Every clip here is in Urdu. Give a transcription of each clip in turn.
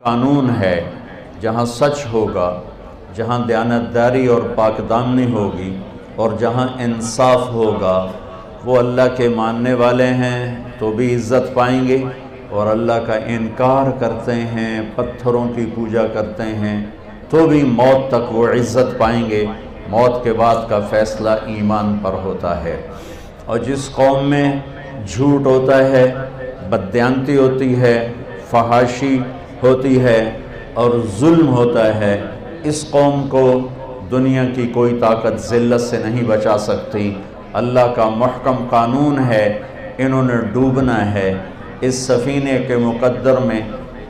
قانون ہے، جہاں سچ ہوگا، جہاں دیانتداری اور پاک دامنی ہوگی اور جہاں انصاف ہوگا، وہ اللہ کے ماننے والے ہیں تو بھی عزت پائیں گے، اور اللہ کا انکار کرتے ہیں، پتھروں کی پوجا کرتے ہیں تو بھی موت تک وہ عزت پائیں گے۔ موت کے بعد کا فیصلہ ایمان پر ہوتا ہے۔ اور جس قوم میں جھوٹ ہوتا ہے، بددیانتی ہوتی ہے، فحاشی ہوتی ہے اور ظلم ہوتا ہے، اس قوم کو دنیا کی کوئی طاقت ذلت سے نہیں بچا سکتی۔ اللہ کا محکم قانون ہے، انہوں نے ڈوبنا ہے۔ اس سفینے کے مقدر میں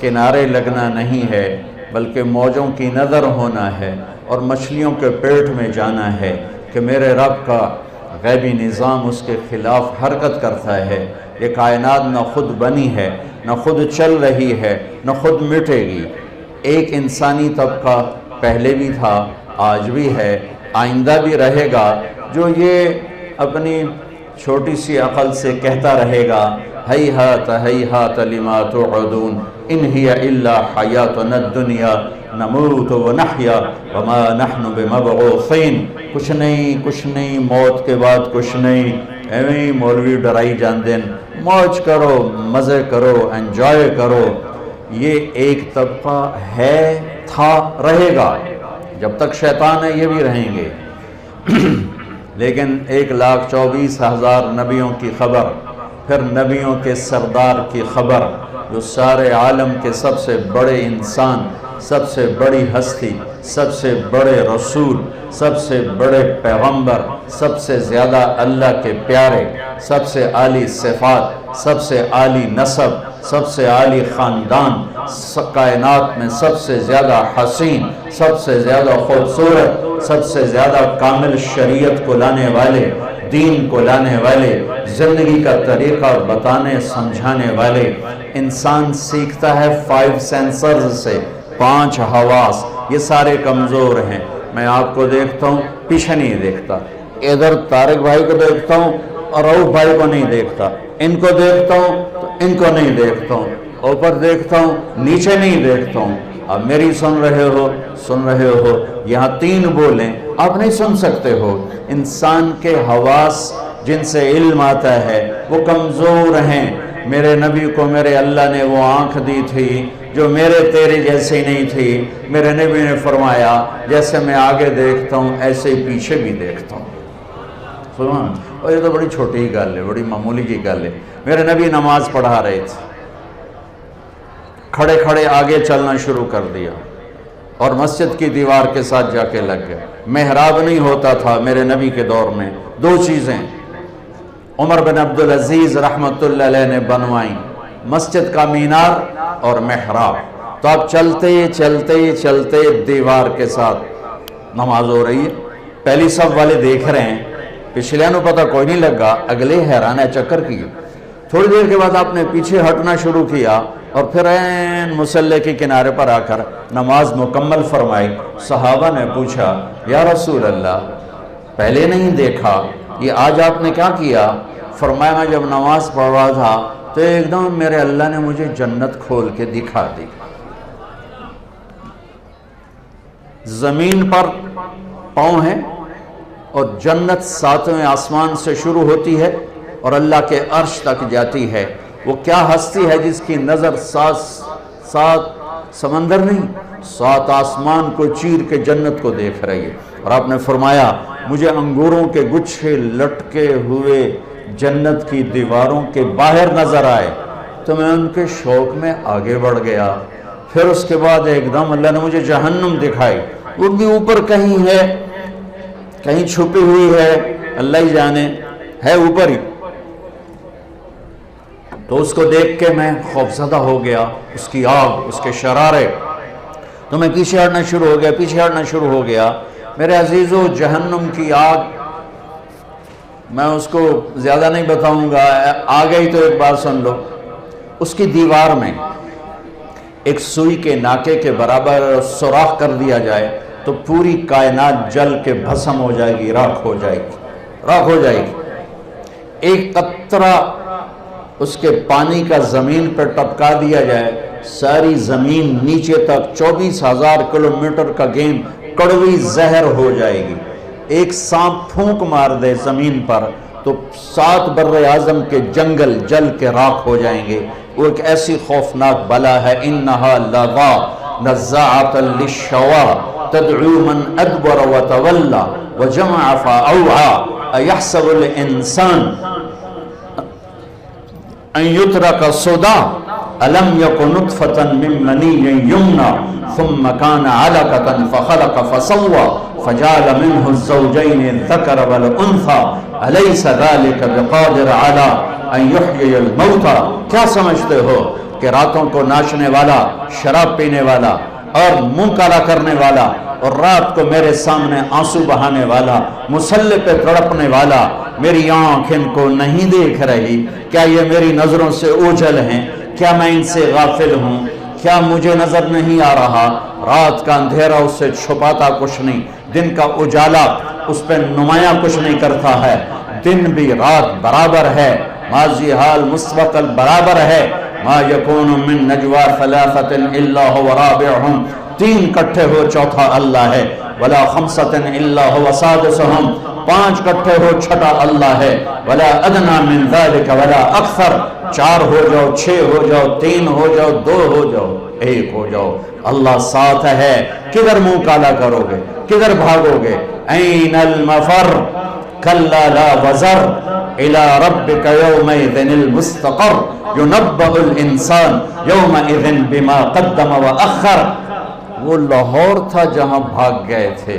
کنارے لگنا نہیں ہے، بلکہ موجوں کی نظر ہونا ہے اور مچھلیوں کے پیٹ میں جانا ہے کہ میرے رب کا غیبی نظام اس کے خلاف حرکت کرتا ہے۔ یہ کائنات نہ خود بنی ہے، نہ خود چل رہی ہے، نہ خود مٹے گی۔ ایک انسانی طبقہ پہلے بھی تھا، آج بھی ہے، آئندہ بھی رہے گا، جو یہ اپنی چھوٹی سی عقل سے کہتا رہے گا ہیہات ہیہات لما توعدون ان ہی الا حیاتنا الدنیا نموت ونحیا وما نحن بمبعوثین۔ کچھ نہیں، موت کے بعد کچھ نہیں، ایویں مولوی ڈرائی جان دین، موج کرو، مزے کرو، انجوائے کرو۔ یہ ایک طبقہ ہے، تھا، رہے گا، جب تک شیطان ہے یہ بھی رہیں گے۔ لیکن 1,24,000 نبیوں کی خبر، پھر نبیوں کے سردار کی خبر، جو سارے عالم کے سب سے بڑے انسان، سب سے بڑی ہستی، سب سے بڑے رسول، سب سے بڑے پیغمبر، سب سے زیادہ اللہ کے پیارے، سب سے عالی صفات، سب سے عالی نسب، سب سے عالی خاندان، کائنات میں سب سے زیادہ حسین، سب سے زیادہ خوبصورت، سب سے زیادہ کامل شریعت کو لانے والے، دین کو لانے والے، زندگی کا طریقہ بتانے سمجھانے والے۔ انسان سیکھتا ہے 5 سینسرز سے، 5 حواس، یہ سارے کمزور ہیں۔ میں آپ کو دیکھتا ہوں، پیچھے نہیں دیکھتا، ادھر طارق بھائی کو دیکھتا ہوں اور رؤف بھائی کو نہیں دیکھتا، ان کو دیکھتا ہوں تو ان کو نہیں دیکھتا ہوں، اوپر دیکھتا ہوں نیچے نہیں دیکھتا ہوں۔ اب میری سن رہے ہو، یہاں 3 بولیں آپ نہیں سن سکتے ہو۔ انسان کے حواس جن سے علم آتا ہے وہ کمزور ہیں۔ میرے نبی کو میرے اللہ نے وہ آنکھ دی تھی جو میرے تیرے جیسے نہیں تھی۔ میرے نبی نے فرمایا جیسے میں آگے دیکھتا ہوں ایسے ہی پیچھے بھی دیکھتا ہوں۔ سبحان، اور یہ تو بڑی چھوٹی گل ہے، بڑی معمولی کی گل ہے۔ میرے نبی نماز پڑھا رہے تھے، کھڑے کھڑے آگے چلنا شروع کر دیا اور مسجد کی دیوار کے ساتھ جا کے لگ گئے۔ محراب نہیں ہوتا تھا میرے نبی کے دور میں، 2 چیزیں عمر بن عبدالعزیز رحمت اللہ علیہ نے بنوائیں، مسجد کا مینار اور محراب۔ تو آپ چلتے دیوار کے ساتھ نماز ہو رہی ہے، پہلی صف والے دیکھ رہے ہیں، پچھلے نو پتہ کوئی نہیں لگا، اگلے حیران ہے چکر کی۔ تھوڑی دیر کے بعد آپ نے پیچھے ہٹنا شروع کیا اور پھر این مصلی کے کنارے پر آ کر نماز مکمل فرمائی۔ صحابہ نے پوچھا یا رسول اللہ پہلے نہیں دیکھا، یہ آج آپ نے کیا کیا؟ فرمایا میں جب نماز پڑھ رہا تھا تو ایک دم میرے اللہ نے مجھے جنت کھول کے دکھا دی۔ زمین پر پاؤں ہیں اور جنت 7ویں آسمان سے شروع ہوتی ہے اور اللہ کے عرش تک جاتی ہے۔ وہ کیا ہستی ہے جس کی نظر 7 سمندر نہیں، 7 آسمان کو چیر کے جنت کو دیکھ رہی ہے۔ اور آپ نے فرمایا مجھے انگوروں کے گچھے لٹکے ہوئے جنت کی دیواروں کے باہر نظر آئے تو میں ان کے شوق میں آگے بڑھ گیا۔ پھر اس کے بعد ایک دم اللہ نے مجھے جہنم دکھائی، وہ بھی اوپر کہیں ہے، کہیں چھپی ہوئی ہے، اللہ ہی جانے، ہے اوپر ہی۔ تو اس کو دیکھ کے میں خوفزدہ ہو گیا، اس کی آگ، اس کے شرارے، تو میں پیچھے ہٹنا شروع ہو گیا۔ میرے عزیزو، جہنم کی آگ میں اس کو زیادہ نہیں بتاؤں گا، آگے ہی تو ایک بات سن لو۔ اس کی دیوار میں ایک سوئی کے ناکے کے برابر سوراخ کر دیا جائے تو پوری کائنات جل کے بھسم ہو جائے گی، راکھ ہو جائے گی۔ ایک قطرہ اس کے پانی کا زمین پر ٹپکا دیا جائے ساری زمین نیچے تک 24,000 کلومیٹر کا گیند کڑوی زہر ہو جائے گی. ایک سانپ پھونک مار دے زمین پر تو 7 بر اعظم کے جنگل جل کے راکھ ہو جائیں گے. وہ ایک ایسی خوفناک بلا ہے. انہا لظا نزاعۃ للشوا تدعو من ادبر وتولى وجمع فاوعى ایحسب الانسان ان يترك سدى الم يكن نطفة من مني يمنى ثم كان علقة فخلق فسوى فجعل منه الزوجين الذكر والانثى اليس ذلك بقادر على ان يحيي الموتى. کیا سمجھتے ہو کہ راتوں کو ناچنے والا، شراب پینے والا اور منہ کالا کرنے والا اور رات کو میرے سامنے آنسو بہانے والا، مصلی پہ تڑپنے والا، میری آنکھ ان کو نہیں دیکھ رہی؟ کیا یہ میری نظروں سے اوجھل ہیں؟ کیا میں ان سے غافل ہوں؟ کیا مجھے نظر نہیں آ رہا؟ رات کا اندھیرا اس سے چھپاتا کچھ نہیں، دن کا اجالا اس پہ نمایاں کچھ نہیں کرتا ہے. دن بھی رات برابر ہے، ماضی حال مستقبل برابر ہے. ما یکون من نجوا ثلاثۃ الا هو رابعهم، 3 کٹھے ہو چوتھا اللہ ہے. ولا خمسۃ الا هو سادسهم، 5 کٹھے ہو چھٹا اللہ ہے. ولا ادنى من ذلك ولا اکثر، 4 ہو جاؤ، 6 ہو جاؤ، 3 ہو جاؤ، 2 ہو جاؤ، 1 ہو جاؤ، اللہ ساتھ ہے. کدھر منہ کالا کرو گے؟ کدھر بھاگو گے؟ این المفر کلا لا وزر الى ربك يومئذ المستقر ينبأ الانسان يومئذ بما قدم واخر. وہ لاہور تھا جہاں بھاگ گئے تھے،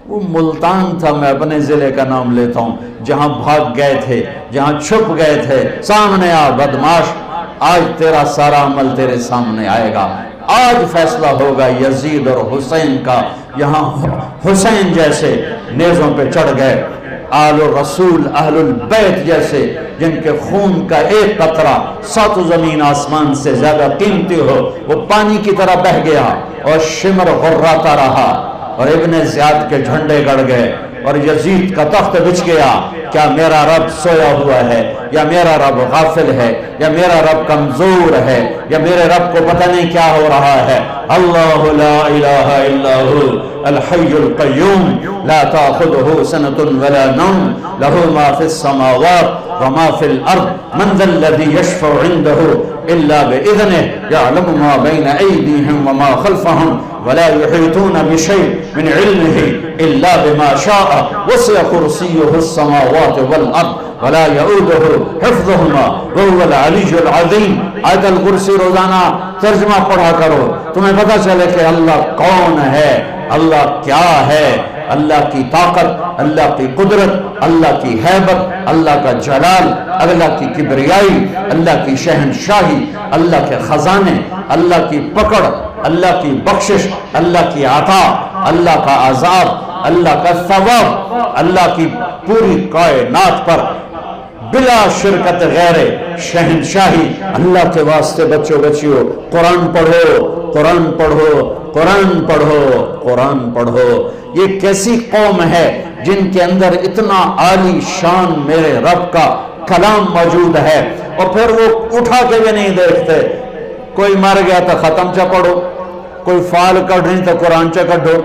وہ ملتان تھا، میں اپنے ضلع کا نام لیتا ہوں، جہاں بھاگ گئے تھے، جہاں چھپ گئے تھے. سامنے آ بدماش، آج تیرا سارا عمل تیرے سامنے آئے گا. آج فیصلہ ہوگا یزید اور حسین کا. یہاں حسین جیسے نیزوں پہ چڑھ گئے، آل الرسول اہل البیت جیسے جن کے خون کا ایک قطرہ 7 زمین آسمان سے زیادہ قیمتی ہو، وہ پانی کی طرح بہ گیا اور شمر غراتا رہا اور ابن زیاد کے جھنڈے گڑ گئے اور یزید کا تخت بچھ گیا. کیا میرا رب سویا ہوا ہے، یا میرا رب غافل ہے، یا میرا رب کمزور ہے، یا میرے رب کو پتہ نہیں کیا ہو رہا ہے؟ اللہ لا الہ الا هو الحی القیوم لا تأخذه سنة ولا نوم له ما في السماوات وما في الارض من ذا الذي يشفع عنده الا باذنه يعلم ما بين ايديهم وما خلفهم ولا يحيطون بشيء من علمه الا بما شاء وسع كرسيه السماوات والارض ولا يؤوده حفظهما وهو العلي العظيم. آیت الکرسی روزانہ ترجمہ پڑھا کرو، تمہیں پتہ چلے کہ اللہ کون ہے، اللہ کیا ہے. اللہ کی طاقت، اللہ کی قدرت، اللہ کی ہیبت، اللہ کا جلال، اللہ کی کبریائی، اللہ کی شہنشاہی، اللہ کے خزانے، اللہ کی پکڑ، اللہ کی بخشش، اللہ کی عطا، اللہ کا عذاب، اللہ کا ثواب، اللہ کی پوری کائنات پر بلا شرکت غیر شہنشاہی. اللہ کے واسطے بچوں بچیوں قرآن پڑھو، قرآن پڑھو، قرآن پڑھو، قرآن پڑھو. یہ کیسی قوم ہے جن کے اندر اتنا عالی شان میرے رب کا کلام موجود ہے اور پھر وہ اٹھا کے بھی نہیں دیکھتے. کوئی مر گیا تو ختم چا پڑھو، کوئی فال کڑھنی تو قرآن چا کڑھو،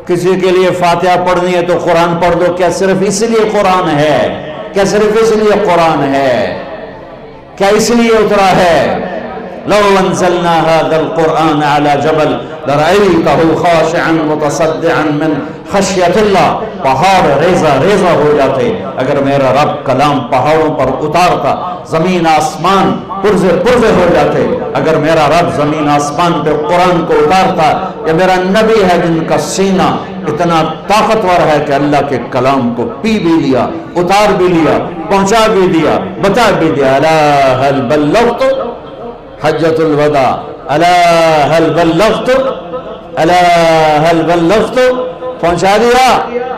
کسی کے لیے فاتحہ پڑھنی ہے تو قرآن پڑھ دو. کیا صرف اس لیے قرآن ہے؟ کیا صرف اس لیے قرآن ہے؟ کیا اس لیے اترا ہے؟ لو انزلنا هذا القرآن على جبل لرأيته خاشعا متصدعا من خشیت اللہ. پہاڑ ریزہ ریزہ ہو جاتے اگر میرا رب کلام پہاڑوں پر اتارتا. زمین آسمان پرزے پرزے ہو جاتے اگر میرا رب زمین آسمان پہ قرآن کو اتارتا. یا میرا نبی ہے جن کا سینہ اتنا طاقتور ہے کہ اللہ کے کلام کو پی بھی لیا، اتار بھی لیا، پہنچا بھی دیا، بتا بھی دیا. الا هل بلغت حجۃ الوداع، الا هل بلغت، الا هل بلغت. پہنچا دیا،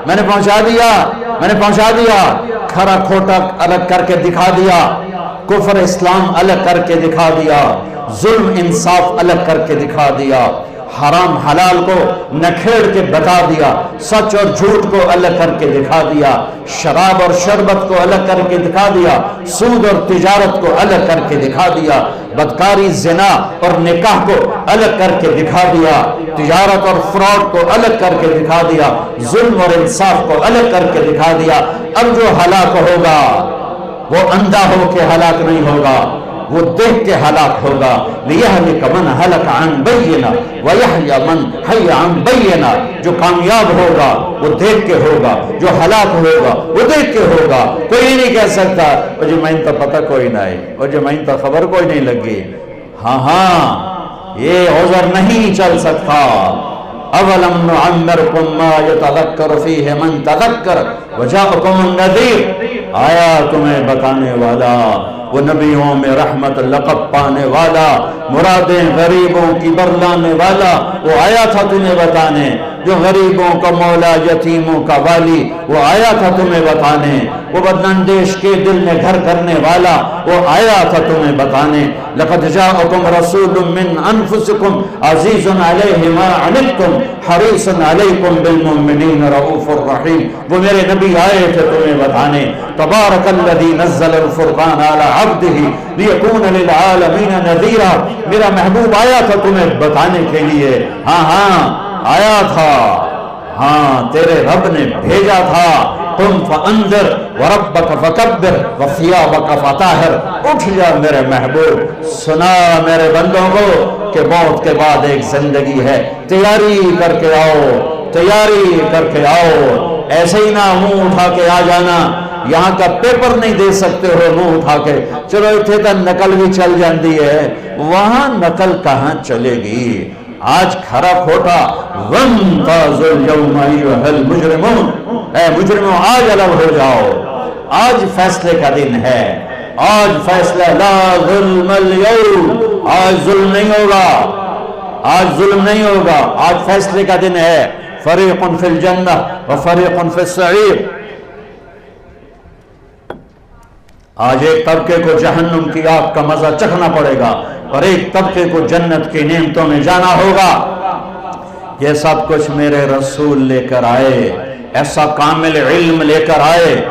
میں نے پہنچا دیا، میں نے پہنچا دیا. کھرا کھوٹا الگ کر کے دکھا دیا، کفر اسلام الگ کر کے دکھا دیا، ظلم انصاف الگ کر کے دکھا دیا. حرام حلال کو نکھیڑ کے بتا دیا، سچ اور جھوٹ کو الگ کر کے دکھا دیا، شراب اور شربت کو الگ کر کے دکھا دیا، سود اور تجارت کو الگ کر کے دکھا دیا، بدکاری زنا اور نکاح کو الگ کر کے دکھا دیا، تجارت اور فراڈ کو الگ کر کے دکھا دیا، ظلم اور انصاف کو الگ کر کے دکھا دیا۔ اب جو ہلاک ہوگا وہ اندھا ہو کے ہلاک نہیں ہوگا، وہ دیکھ کے ہلاک ہوگا۔ لِيَهْلِكَ مَنْ هَلَكَ عَنْ بَيِّنَةٍ وَيَحْيَى مَنْ حَيَّ عَنْ بَيِّنَةٍ۔ جو کامیاب ہوگا وہ دیکھ کے ہوگا، جو ہلاک ہوگا وہ دیکھ کے ہوگا۔ کوئی نہیں کہہ سکتا وہ جو میں تو پتہ کوئی نہ ہے، وہ جو میں تو خبر کوئی نہیں لگی۔ ہاں یہ عذر نہیں چل سکتا۔ اولم نعمرکم ما یتذکر فیہ من تذکر وجاءکم النذیر۔ آیا تمہیں بتانے والا، وہ نبیوں میں رحمت لقب پانے والا، مرادیں غریبوں کی برلانے والا، وہ آیا تھا تمہیں بتانے۔ جو غریبوں کا مولا، یتیموں کا والی، وہ آیا تھا تمہیں بتانے۔ وہ بداندیش کے دل میں گھر کرنے والا، وہ آیا تھا تمہیں بتانے۔ لقد جاءکم رسول من انفسکم عزیز علیہ ما عنتم حریص علیکم بالمؤمنین رؤوف الرحیم۔ وہ میرے نبی آئے تھے تمہیں بتانے۔ تبارک الذی نزل الفرقان علی عبدہ لیکون للعالمین نذیرا۔ میرا محبوب آیا تھا تمہیں بتانے کے لیے۔ ہاں آیا تھا، ہاں تیرے رب نے بھیجا تھا۔ قم فانذر وربک فکبر وثیابک فطہر۔ اٹھ جا میرے محبوب، سنا میرے بندوں کو کہ موت کے بعد ایک زندگی ہے، تیاری کر کے آؤ، تیاری کر کے آؤ۔ ایسے ہی نہ منہ اٹھا کے آ جانا، یہاں کا پیپر نہیں دے سکتے ہو منہ اٹھا کے، چلو اتنے تو نقل بھی چل جاندی ہے، وہاں نقل کہاں چلے گی؟ آج کھرا کھوٹا وَامْتَازُوا الْيَوْمَ أَيُّهَا الْمُجْرِمُونَ، اے مجرموں آج الگ ہو جاؤ، آج فیصلے کا دن ہے، آج فیصلہ لا ظلم اليوم، آج ظلم نہیں ہوگا، آج ظلم نہیں ہوگا، آج فیصلے کا دن ہے۔ فریق فی الجنہ وفریق فی السعیر۔ آج ایک طبقے کو جہنم کی آگ کا مزہ چکھنا پڑے گا اور ایک طبقے کو جنت کی نعمتوں میں جانا ہوگا۔ یہ سب کچھ میرے رسول لے کر آئے، ایسا کامل علم لے کر آئے